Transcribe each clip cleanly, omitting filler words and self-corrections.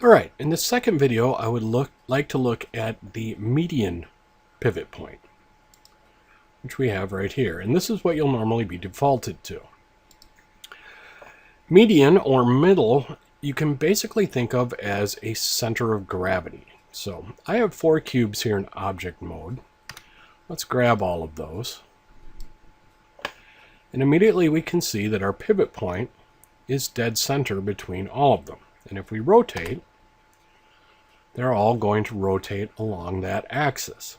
Alright, in this second video I would like to look at the median pivot point, which we have right here. And this is what you'll normally be defaulted to. Median, or middle, you can basically think of as a center of gravity. So I have 4 cubes here in object mode. Let's grab all of those. And immediately we can see that our pivot point is dead center between all of them. And if we rotate, they're all going to rotate along that axis,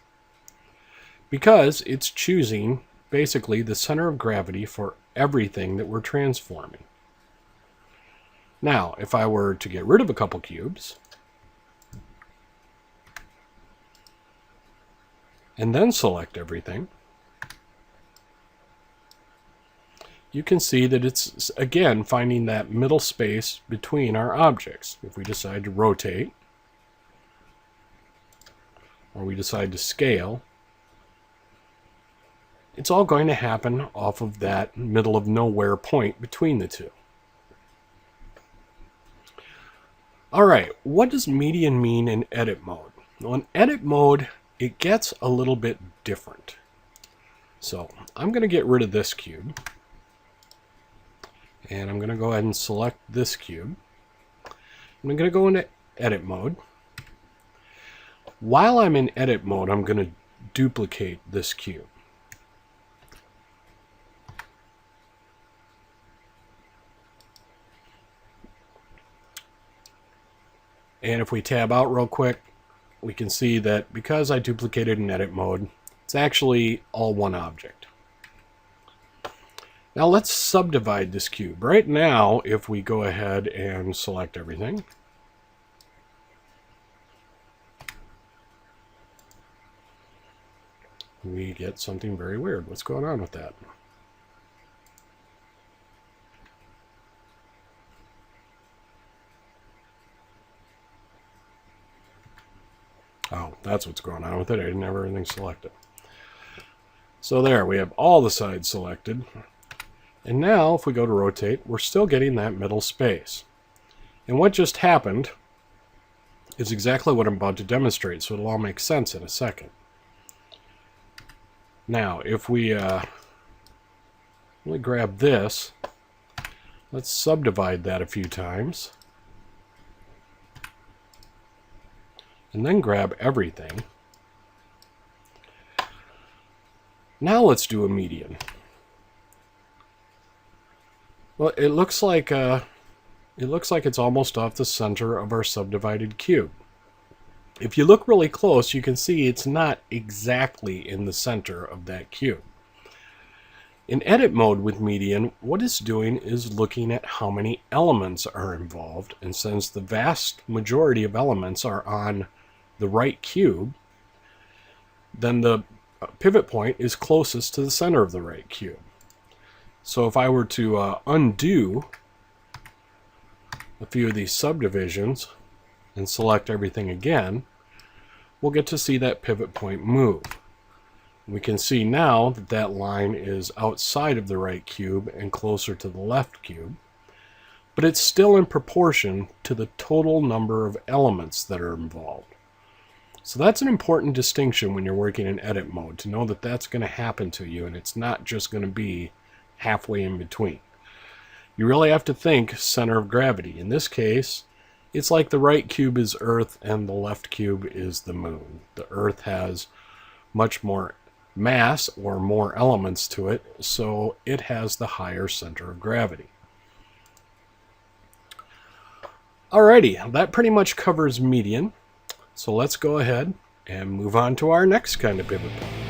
because it's choosing basically the center of gravity for everything that we're transforming. Now, if I were to get rid of a couple cubes and then select everything, you can see that it's again finding that middle space between our objects. If we decide to rotate, or we decide to scale, it's all going to happen off of that middle of nowhere point between the two. Alright, what does median mean in edit mode? Well, in edit mode, it gets a little bit different. So I'm going to get rid of this cube, and I'm going to go ahead and select this cube. I'm going to go into edit mode. While I'm in edit mode, I'm going to duplicate this cube. And if we tab out real quick, we can see that because I duplicated in edit mode, it's actually all one object. Now let's subdivide this cube. Right now, if we go ahead and select everything, we get something very weird. What's going on with that? Oh, that's what's going on with it. I didn't have everything selected. So there, we have all the sides selected. And now, if we go to rotate, we're still getting that middle space. And what just happened is exactly what I'm about to demonstrate, so it'll all make sense in a second. Now, if we grab this, let's subdivide that a few times, and then grab everything. Now let's do a median. Well, it looks like it's almost off the center of our subdivided cube. If you look really close, you can see it's not exactly in the center of that cube. In edit mode with median, what it's doing is looking at how many elements are involved, and since the vast majority of elements are on the right cube, then the pivot point is closest to the center of the right cube. So if I were to undo a few of these subdivisions and select everything again, we'll get to see that pivot point move. We can see now that that line is outside of the right cube and closer to the left cube, but it's still in proportion to the total number of elements that are involved. So that's an important distinction when you're working in edit mode, to know that that's going to happen to you and it's not just going to be halfway in between. You really have to think center of gravity. In this case, it's like the right cube is Earth and the left cube is the moon. The Earth has much more mass or more elements to it, so it has the higher center of gravity. Alrighty, that pretty much covers median. So let's go ahead and move on to our next kind of pivot point.